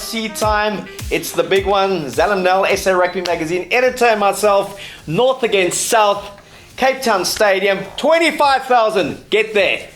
URC time. It's the big one. Zelím Nel, SA Rugby Magazine editor, and myself, North against South, Cape Town Stadium, 25,000. Get there.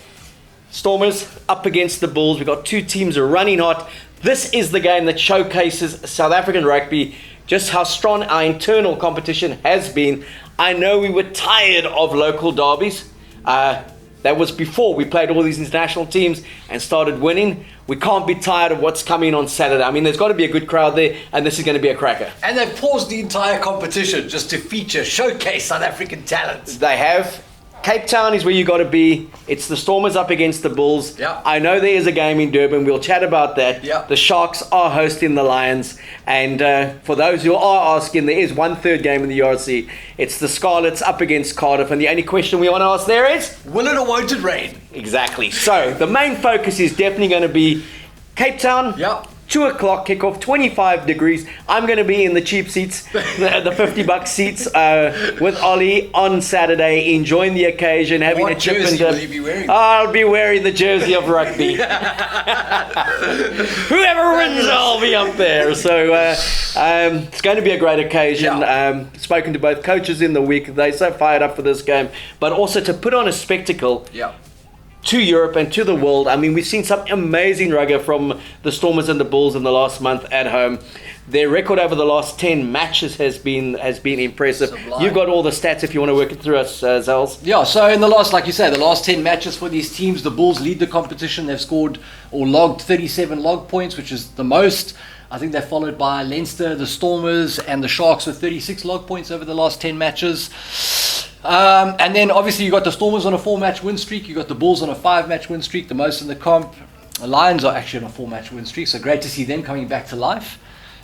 Stormers up against the Bulls. We've got two teams running hot. This is the game that showcases South African rugby, just how strong our internal competition has been. I know we were tired of local derbies. That was before we played all these international teams and started winning. We can't be tired of what's coming on Saturday. I mean, there's got to be a good crowd there, and this is going to be a cracker. And they've paused the entire competition just to showcase South African talent. They have. Cape Town is where you got to be. It's the Stormers up against the Bulls. Yeah. I know there is a game in Durban. We'll chat about that. Yeah. The Sharks are hosting the Lions. And for those who are asking, there is one third game in the URC. It's the Scarlets up against Cardiff. And the only question we want to ask there is, will it or won't it rain? Exactly. So the main focus is definitely going to be Cape Town. Yeah. 2 o'clock kickoff, 25 degrees. I'm going to be in the cheap seats, the $50 seats, with Ollie on Saturday, enjoying the occasion, having What a chip jersey and will you be wearing? I'll be wearing the jersey of rugby. Whoever wins, I'll be up there. So it's going to be a great occasion. Yeah. Spoken to both coaches in the week. They're so fired up for this game. But also to put on a spectacle. Yeah. To Europe and to the world. I mean, we've seen some amazing rugby from the Stormers and the Bulls in the last month at home. Their record over the last 10 matches has been impressive. Sublime. You've got all the stats if you want to work it through us, Zels. Yeah, so in the last, like you say, the last 10 matches for these teams, the Bulls lead the competition. They've scored or logged 37 log points, which is the most. I think they're followed by Leinster, the Stormers, and the Sharks with 36 log points over the last 10 matches. And then obviously you got the Stormers on a 4-match win streak. You got the Bulls on a 5-match win streak, the most in the comp. The Lions are actually on a 4-match win streak, so great to see them coming back to life.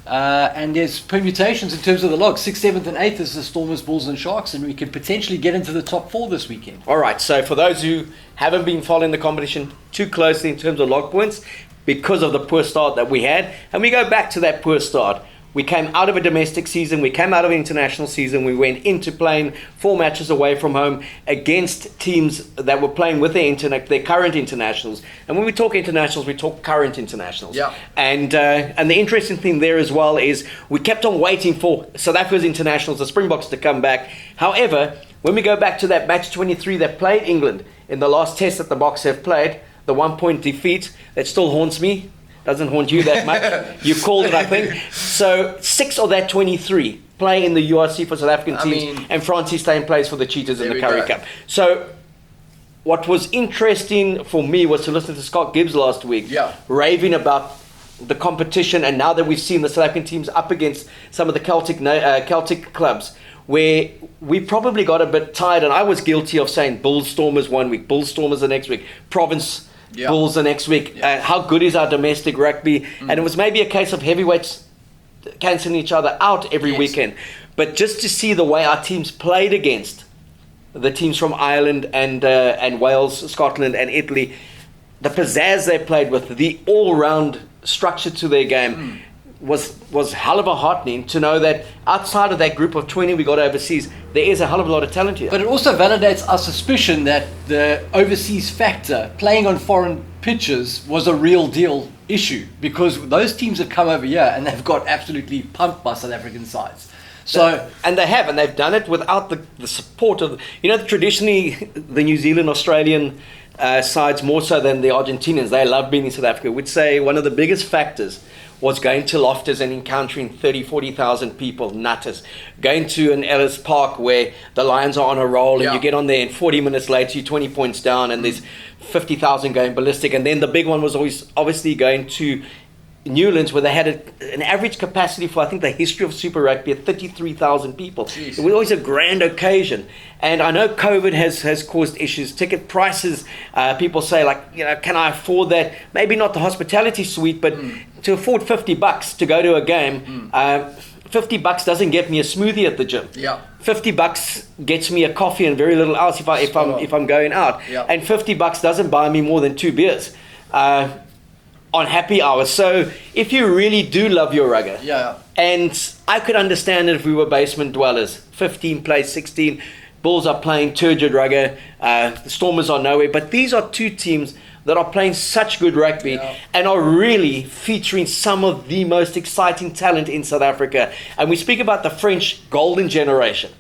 And there's permutations in terms of the logs. 6th, 7th, and 8th is the Stormers, Bulls, and Sharks, and we could potentially get into the top 4 this weekend. All right, so for those who haven't been following the competition too closely in terms of log points, because of the poor start that we had, and we go back to that poor start. We came out of a domestic season, we came out of an international season, we went into playing 4 matches away from home against teams that were playing with their current internationals. And when we talk internationals, we talk current internationals. Yeah. And the interesting thing there as well is we kept on waiting for South Africa's internationals, the Springboks, to come back. However, when we go back to that match 23 that played England in the last test that the Boks have played, the 1-point defeat, that still haunts me. Doesn't haunt you that much. You called it, I think. So 6 of that 23 play in the URC for South African teams, and Francis Steyn plays for the Cheetahs in the Currie Cup. So what was interesting for me was to listen to Scott Gibbs last week, raving about the competition, and now that we've seen the South African teams up against some of the Celtic clubs, where we probably got a bit tired, and I was guilty of saying Bulls Stormers 1 week, Bulls Stormers the next week, Province Bulls the next week. How good is our domestic rugby? And it was maybe a case of heavyweights cancelling each other out every weekend. But just to see the way our teams played against the teams from Ireland and Wales, Scotland and Italy, the pizzazz they played with, the all-round structure to their game was hell of a heartening to know that outside of that group of 20 we got overseas, there is a hell of a lot of talent here. But it also validates our suspicion that the overseas factor, playing on foreign pitches, was a real deal issue, because those teams have come over here and they've got absolutely pumped by South African sides. So, and they've done it without the support of, traditionally the New Zealand, Australian sides, more so than the Argentinians, they love being in South Africa, would say one of the biggest factors was going to Loftus and encountering 40,000 people, nutters. Going to an Ellis Park where the Lions are on a roll, and you get on there and 40 minutes later you're 20 points down and there's 50,000 going ballistic. And then the big one was always obviously going to Newlands, where they had an average capacity for, I think, the history of Super Rugby at 33,000 people. Jeez. It was always a grand occasion. And I know COVID has caused issues. Ticket prices, people say, can I afford that? Maybe not the hospitality suite, but to afford $50 to go to a game, $50 doesn't get me a smoothie at the gym. Yeah. $50 gets me a coffee and very little else if I'm going out. Yeah. And $50 doesn't buy me more than 2 beers. On happy hours. So if you really do love your rugger, and I could understand it if we were basement dwellers, 15 plays, 16, Bulls are playing turgid rugger. The Stormers are nowhere. But these are two teams that are playing such good rugby and are really featuring some of the most exciting talent in South Africa. And we speak about the French golden generation.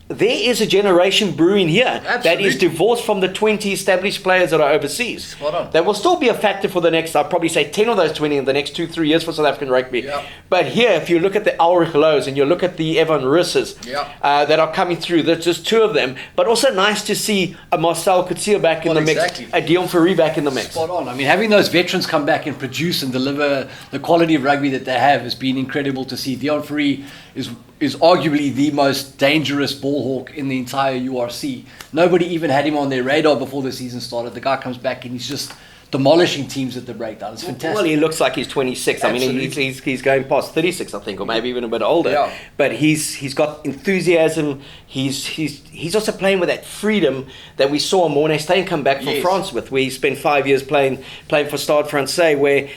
There is a generation brewing here that is divorced from the 20 established players that are overseas. Spot on. That will still be a factor for the next, I'll probably say 10 of those 20 in the next 2-3 years for South African rugby. Yeah. But here, if you look at the Ulrich Lows and you look at the Evan Russes that are coming through, there's just two of them. But also nice to see a Marcel Coetzee back in the mix, a Dion Fourie back in the mix. Spot on. I mean, having those veterans come back and produce and deliver the quality of rugby that they have has been incredible to see. Dion Fourie is arguably the most dangerous ball hawk in the entire URC. Nobody even had him on their radar before the season started. The guy comes back and he's just demolishing teams at the breakdown. It's fantastic. Well, he looks like he's 26. Absolutely. I mean, he's going past 36, I think, or maybe even a bit older. Yeah. But he's got enthusiasm. He's also playing with that freedom that we saw Mornay Steyn come back from France with, where he spent 5 years playing for Stade Francais, where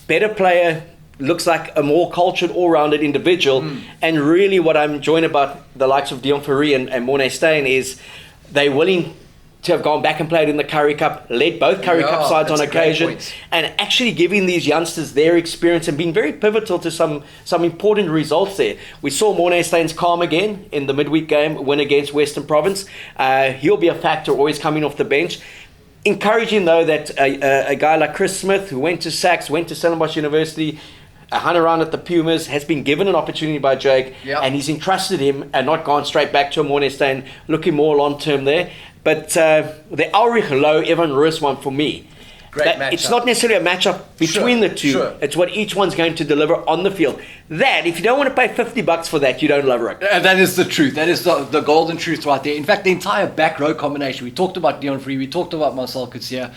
better player, looks like a more cultured, all-rounded individual. And really what I'm enjoying about the likes of Dion Fourie and Mornay Steyn is they're willing to have gone back and played in the Currie Cup, led both Currie Cup sides on occasion, and actually giving these youngsters their experience and being very pivotal to some important results there. We saw Mornay Steyn's calm again in the midweek game, win against Western Province. He'll be a factor always coming off the bench. Encouraging, though, that a guy like Chris Smith, who went to Sax, went to Stellenbosch University, hung around at the Pumas, has been given an opportunity by Jake, and he's entrusted him and not gone straight back to a Mornay Steyn, looking more long-term there. But the Ulrich Low, Evan Rus one for me, it's not necessarily a matchup between the two. It's what each one's going to deliver on the field. That, if you don't want to pay $50 for that, you don't love rugby. That is the truth. That is the golden truth right there. In fact, the entire back row combination, we talked about Dion Fourie, we talked about Marcel Coetzee,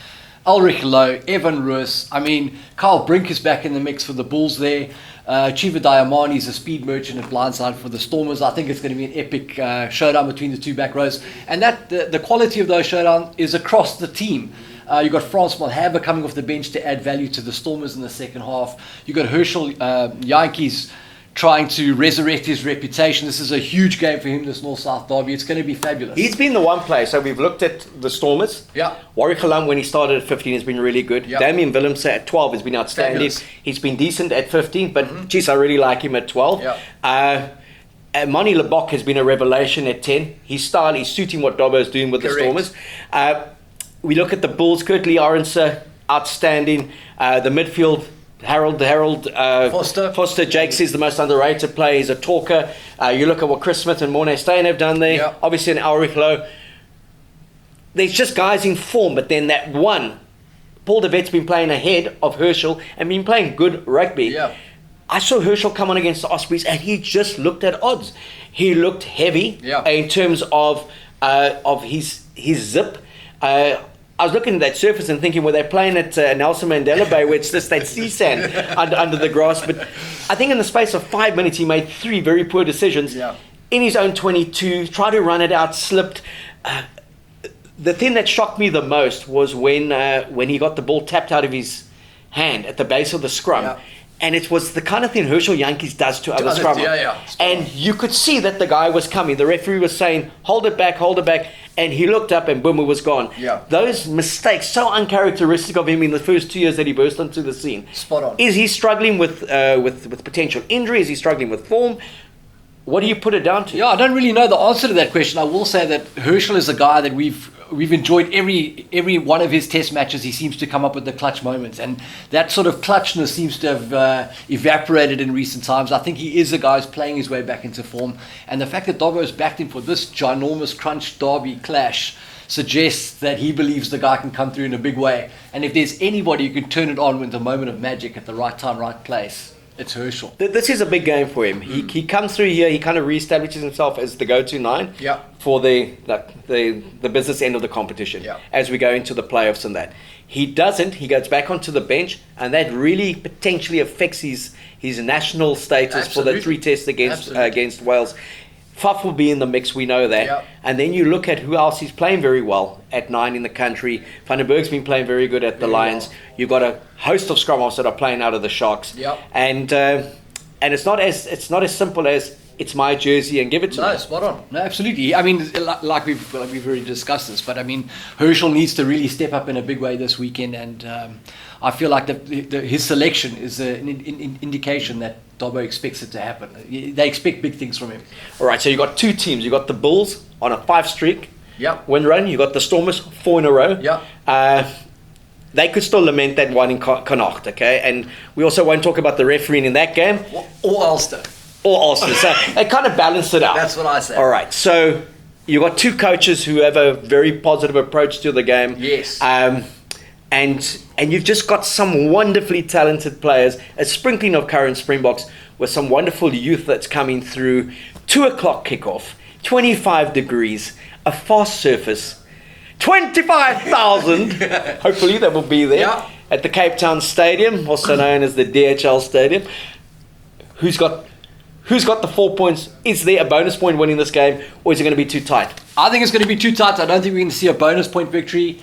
Ulrich Low, Evan Rus. I mean, Carl Brink is back in the mix for the Bulls there. Chiva Diamani is a speed merchant at blindside for the Stormers. I think it's going to be an epic showdown between the two back rows. And that the quality of those showdowns is across the team. You've got Frans Malherbe coming off the bench to add value to the Stormers in the second half. You've got Herschel Jantjies trying to resurrect his reputation. This is a huge game for him, this North-South derby. It's going to be fabulous. He's been the one player. So we've looked at the Stormers. Warwick Hallam, when he started at 15, has been really good. Damien Willemse at 12 has been outstanding. Fabulous. He's been decent at 15, but geez, I really like him at 12. Mani Lebok has been a revelation at 10. His style is suiting what Dobbo is doing with the Stormers. We look at the Bulls, Kurt Lee Arendse, outstanding. The midfield, Harold Foster. Jake says the most underrated player. He's a talker. You look at what Chris Smith and Mornay Steyn have done there. Obviously an Ulrich Low. There's just guys in form, but then that one, Paul de Wet's been playing ahead of Herschel and been playing good rugby. I saw Herschel come on against the Ospreys and he just looked at odds. He looked heavy in terms of his zip. I was looking at that surface and thinking, were they playing at Nelson Mandela Bay where it's just that sea sand under the grass? But I think in the space of 5 minutes, he made 3 very poor decisions. In his own 22, tried to run it out, slipped. The thing that shocked me the most was when he got the ball tapped out of his hand at the base of the scrum. And it was the kind of thing Herschel Jantjies does to other scrummers. And you could see that the guy was coming. The referee was saying, hold it back. And he looked up and boom, it was gone. Those mistakes, so uncharacteristic of him in the first 2 years that he burst onto the scene. Spot on. Is he struggling with potential injury? Is he struggling with form? What do you put it down to? I don't really know the answer to that question. I will say that Herschel is a guy that we've enjoyed every one of his test matches. He seems to come up with the clutch moments, and that sort of clutchness seems to have evaporated in recent times. I think he is a guy who's playing his way back into form, and the fact that Dobbo's backed him for this ginormous crunch derby clash suggests that he believes the guy can come through in a big way. And if there's anybody who can turn it on with a moment of magic at the right time, right place, it's Herschel. This is a big game for him. He comes through here. He kind of reestablishes himself as the go-to 9 for the business end of the competition as we go into the playoffs and that. He doesn't. He goes back onto the bench, and that really potentially affects his national status for the 3 tests against Wales. Faf will be in the mix, we know that. And then you look at who else is playing very well at 9 in the country. Van den Berg's been playing very good at the Lions. You've got a host of scrum halves that are playing out of the Sharks. And it's not as simple as it's my jersey and give it to me. No, spot on. No, absolutely. I mean, like we've already discussed this, but I mean, Herschel needs to really step up in a big way this weekend, and I feel like his selection is an indication that Dobbo expects it to happen. They expect big things from him. All right, so you got two teams. You got the Bulls on a 5 streak win run. You got the Stormers 4 in a row. They could still lament that one in Connacht, okay? And we also won't talk about the refereeing in that game. Or Ulster. So they kind of balanced it out. That's what I say. All right, so you got two coaches who have a very positive approach to the game. Yes. And you've just got some wonderfully talented players, a sprinkling of current Springboks with some wonderful youth that's coming through. 2 o'clock kickoff, 25 degrees, a fast surface, 25,000. Hopefully they will be there at the Cape Town Stadium, also known as the DHL Stadium. Who's got the 4 points? Is there a bonus point winning this game, or is it going to be too tight? I think it's going to be too tight. I don't think we're going to see a bonus point victory.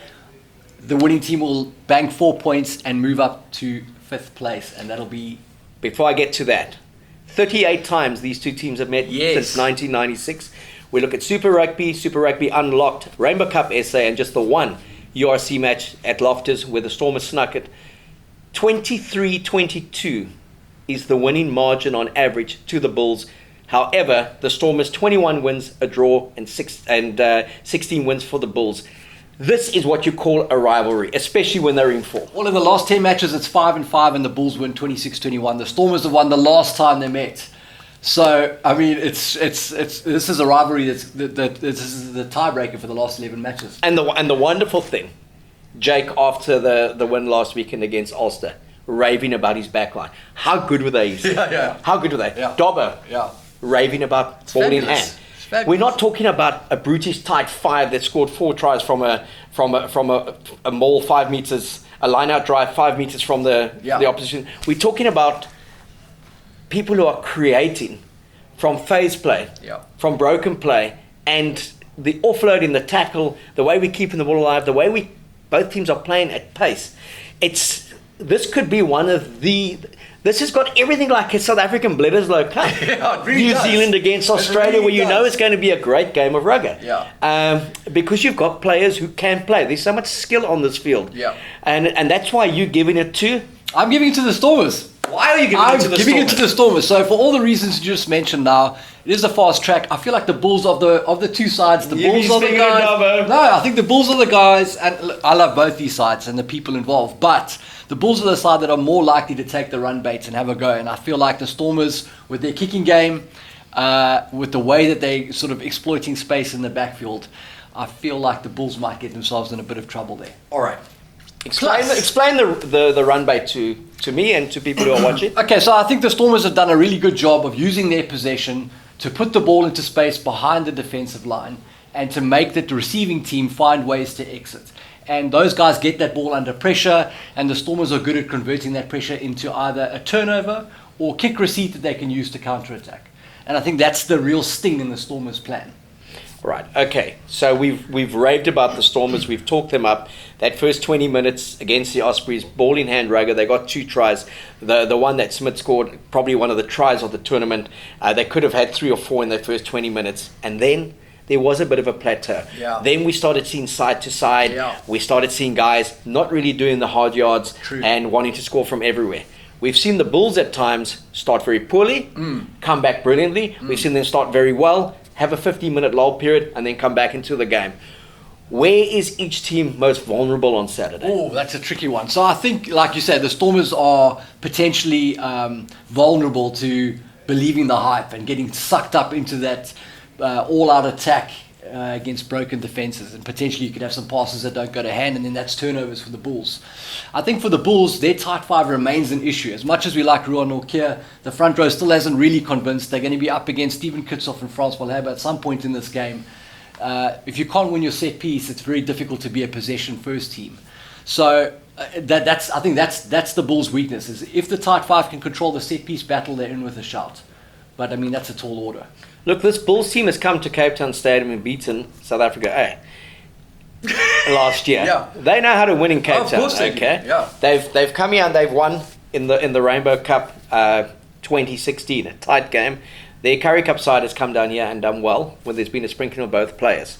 The winning team will bank 4 points and move up to 5th place, and that'll be... Before I get to that, 38 times these two teams have met since 1996. We look at Super Rugby Unlocked, Rainbow Cup SA, and just the one URC match at Loftus where the Stormers snuck it. 23-22 is the winning margin on average to the Bulls. However, the Stormers 21 wins, a draw, and 16 wins for the Bulls. This is what you call a rivalry, especially when they're in form. Well, in the last 10 matches, it's 5-5, and the Bulls win 26-21. The Stormers have won the last time they met. So, I mean, this is a rivalry this is the tiebreaker for the last 11 matches. And the wonderful thing, Jake, after the win last weekend against Ulster, raving about his backline. How good were they? How good were they? Dobbo, raving about ball in hand. We're not talking about a brutish tight 5 that scored 4 tries from a maul 5 meters, a line-out drive 5 meters from the opposition. We're talking about people who are creating from phase play, from broken play, and the offload in the tackle, the way we're keeping the ball alive, the way both teams are playing at pace. This could be one of the... This has got everything like a South African Bledisloe Cup. New Zealand against Australia, where you know it's going to be a great game of rugby. Because you've got players who can play. There's so much skill on this field. And that's why you're giving it to... I'm giving it to the Stormers. Why are you giving it to the Stormers? I'm giving it to the Stormers. So for all the reasons you just mentioned now, it is a fast track. I feel like the Bulls of the two sides, the Bulls are the guys. No, I think the Bulls are the guys, and look, I love both these sides and the people involved, but the Bulls are the side that are more likely to take the run baits and have a go. And I feel like the Stormers, with their kicking game, with the way that they sort of exploiting space in the backfield, I feel like the Bulls might get themselves in a bit of trouble there. All right. Explain the run bait to me and to people who are watching. Okay, so I think the Stormers have done a really good job of using their possession to put the ball into space behind the defensive line and to make the receiving team find ways to exit. And those guys get that ball under pressure, and the Stormers are good at converting that pressure into either a turnover or kick receipt that they can use to counterattack. And I think that's the real sting in the Stormers' plan. Right, okay. So we've raved about the Stormers. We've talked them up. That first 20 minutes against the Ospreys, ball in hand rugger. They got 2 tries. The one that Smith scored, probably one of the tries of the tournament. They could have had 3 or 4 in their first 20 minutes. And then there was a bit of a plateau. Then we started seeing side to side. We started seeing guys not really doing the hard yards and wanting to score from everywhere. We've seen the Bulls at times start very poorly, come back brilliantly. We've seen them start very well, have a 15-minute lull period, and then come back into the game. Where is each team most vulnerable on Saturday? Oh, that's a tricky one. So I think, like you said, the Stormers are potentially vulnerable to believing the hype and getting sucked up into that all-out attack against broken defenses, and potentially you could have some passes that don't go to hand, and then that's turnovers for the Bulls. I think for the Bulls, their tight 5 remains an issue. As much as we like Ruan Nortje, the front row still hasn't really convinced. They're going to be up against Steven Kitshoff and Frans Valhaba at some point in this game. If you can't win your set piece, it's very difficult to be a possession first team. So I think that's the Bulls' weakness. Is if the tight 5 can control the set piece battle, they're in with a shout. But I mean, that's a tall order. Look, this Bulls team has come to Cape Town Stadium and beaten South Africa A last year. They know how to win in Cape Town. Okay, they've come here and they've won in the Rainbow Cup 2016, a tight game. Their Currie Cup side has come down here and done well when there's been a sprinkling of both players.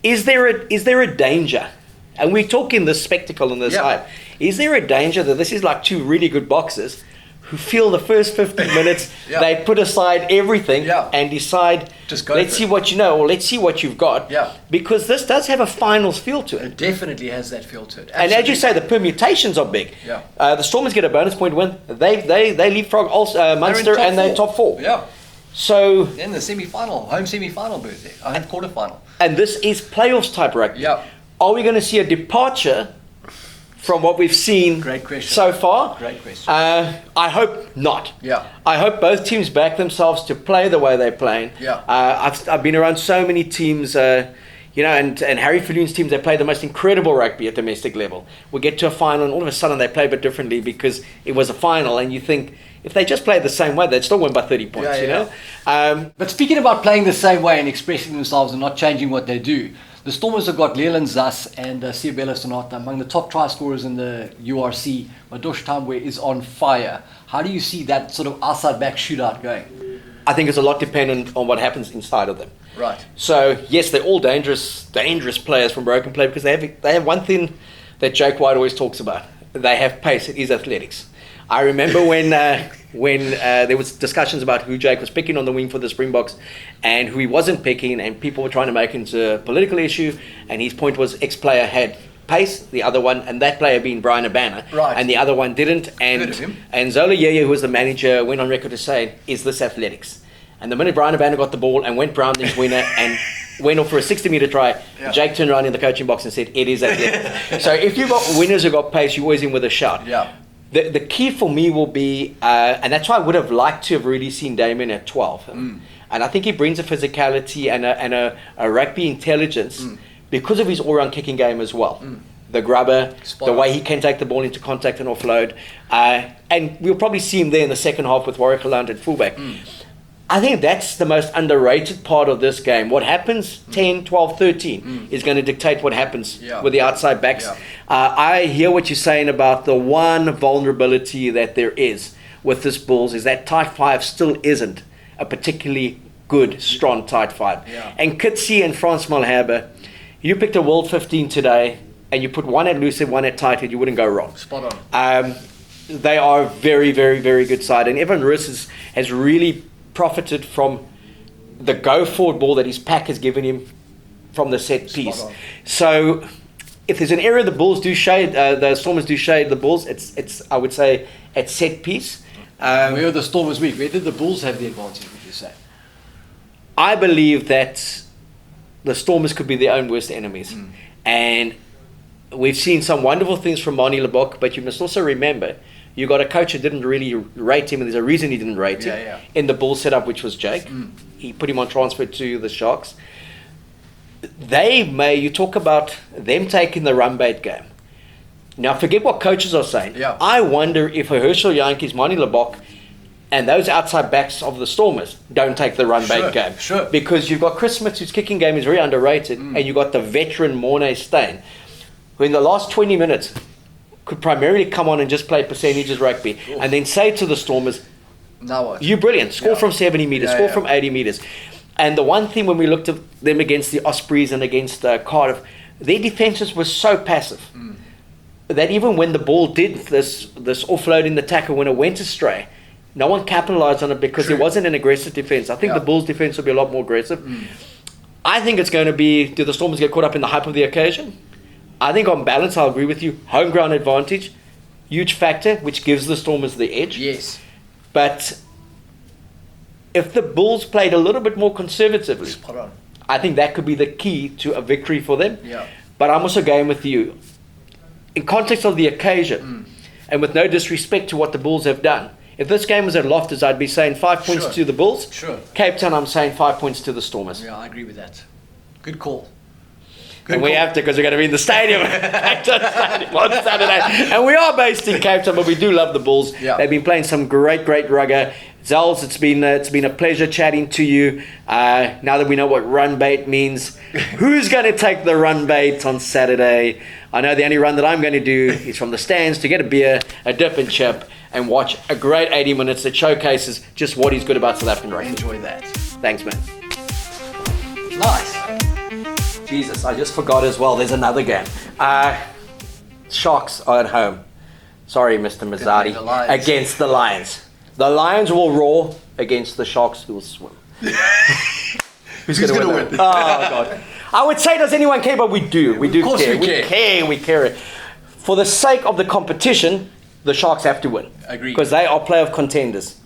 Is there a danger? And we're talking this spectacle on this side. Is there a danger that this is like two really good boxers who feel the first 15 minutes they put aside everything and decide, just go let's see what you know, or let's see what you've got? Yeah. Because this does have a finals feel to it. It definitely has that feel to it. Absolutely. And as you say, the permutations are big. Yeah. The Stormers get a bonus point win. They leapfrog Munster and they're top 4. Yeah. So in the home semi-final booth there, home quarter-final. And this is playoffs type rugby. Yeah. Are we going to see a departure from what we've seen Great question. so far? Great question. I hope not. Yeah. I hope both teams back themselves to play the way they're playing. Yeah. I've been around so many teams, and Harry Falloon's teams, they play the most incredible rugby at domestic level. We get to a final and all of a sudden they play a bit differently because it was a final, and you think if they just played the same way, they'd still win by 30 points, you know? But speaking about playing the same way and expressing themselves and not changing what they do, the Stormers have got Leland Zas and Siabela Sonata among the top try scorers in the URC. Madosh Tambwe is on fire. How do you see that sort of outside back shootout going? I think it's a lot dependent on what happens inside of them. Right. So yes, they're all dangerous players from broken play because they have one thing that Jake White always talks about. They have pace. It is athletics. I remember when there was discussions about who Jake was picking on the wing for the Springboks and who he wasn't picking, and people were trying to make it into a political issue, and his point was ex-player had pace, the other one, and that player being Brian Abana, right, and the other one didn't, and Zola Yeye, who was the manager, went on record to say, is this athletics? And the minute Brian Abana got the ball and went Browning's winner and went off for a 60-meter try, Jake turned around in the coaching box and said, it is athletics. So if you've got winners who got pace, you're always in with a shout. Yeah. The key for me will be, and that's why I would have liked to have really seen Damien at 12. And I think he brings a physicality and a rugby intelligence because of his all-round kicking game as well. The grubber, the way he can take the ball into contact and offload. And we'll probably see him there in the second half with Warwick Aland at fullback. I think that's the most underrated part of this game. What happens 10, 12, 13 is going to dictate what happens with the outside backs. I hear what you're saying about the one vulnerability that there is with this Bulls is that tight 5 still isn't a particularly good, strong tight 5. And Kitsi and Frans Malherbe, you picked a World 15 today and you put one at loose and one at tight head, you wouldn't go wrong. Spot on. They are a very, very, very good side. And Evan Roos has really profited from the go-forward ball that his pack has given him from the set piece. So if there's an area the Bulls do shade, the Stormers do shade the Bulls, it's I would say at set piece. Where are the Stormers weak? Where did the Bulls have the advantage, would you say? I believe that the Stormers could be their own worst enemies. And we've seen some wonderful things from Mani Lebok, but you must also remember you got a coach who didn't really rate him, and there's a reason he didn't rate him in the Bull setup, which was Jake. He put him on transfer to the Sharks. You talk about them taking the run bait game. Now, forget what coaches are saying. I wonder if a Herschel Yankees, Mani Lebok, and those outside backs of the Stormers don't take the run bait game. Because you've got Chris Smith, whose kicking game is very underrated, and you've got the veteran Mornay Steyn, who in the last 20 minutes could primarily come on and just play percentages rugby and then say to the Stormers, now what? You're brilliant. Score from 70 meters, score from 80 meters. And the one thing when we looked at them against the Ospreys and against Cardiff, their defenses were so passive that even when the ball did this offloading the tackle, when it went astray, no one capitalized on it because it wasn't an aggressive defense. I think the Bulls' defense will be a lot more aggressive. I think it's going to be, do the Stormers get caught up in the hype of the occasion? I think on balance, I'll agree with you. Home ground advantage, huge factor, which gives the Stormers the edge. Yes. But if the Bulls played a little bit more conservatively, I think that could be the key to a victory for them. But I'm also going with you. In context of the occasion, and with no disrespect to what the Bulls have done, if this game was at Loftus, I'd be saying 5 points to the Bulls. Cape Town, I'm saying 5 points to the Stormers. Yeah, I agree with that. Good call. And we have to, because we're going to be in the stadium Cape Town Stadium on Saturday. And we are based in Cape Town, but we do love the Bulls. They've been playing some great rugger. Zels, it's been a pleasure chatting to you. Now that we know what run bait means, who's going to take the run bait on Saturday? I know the only run that I'm going to do is from the stands to get a beer, a dip and chip. and watch a great 80 minutes that showcases just what is good about South African rugby. Enjoy that. Thanks, man. Nice. Jesus, I just forgot as well. There's another game. Sharks are at home. Sorry, Mr. Mazzardi. The Lions. Against the Lions. The Lions will roar against the Sharks who will swim. Who's going to win? Oh, God. I would say, does anyone care? But we do. We do Of course care. we care. We care. For the sake of the competition, the Sharks have to win. Agreed. Because they are playoff contenders.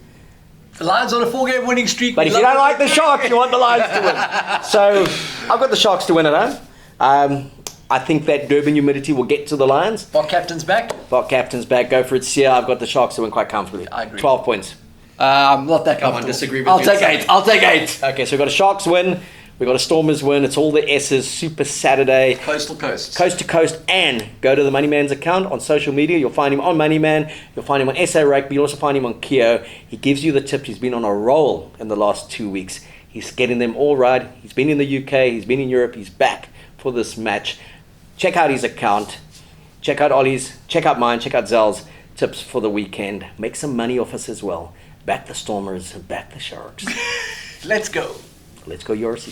The Lions on a 4-game winning streak. But if you don't like the Sharks, you want the Lions to win. So I've got the Sharks to win at home. I think that Durban humidity will get to the Lions. Bot captain's back. Bot captain's back. Go for it, Sia. I've got the Sharks to win quite comfortably. I agree. 12 points. I'm not that Come on, comfortable. disagree with I'll me. take 8. I'll take 8. Okay, so we've got a Sharks win. We've got a Stormers win. It's all the S's. Super Saturday. Coastal Coast. Coast to coast. And go to the Moneyman's account on social media. You'll find him on Moneyman. You'll find him on SA Rugby. You'll also find him on Keo. He gives you the tips. He's been on a roll in the last 2 weeks. He's getting them all right. He's been in the UK. He's been in Europe. He's back for this match. Check out his account. Check out Ollie's. Check out mine. Check out Zell's tips for the weekend. Make some money off us as well. Back the Stormers and back the Sharks. Let's go. Let's go, Yorsi.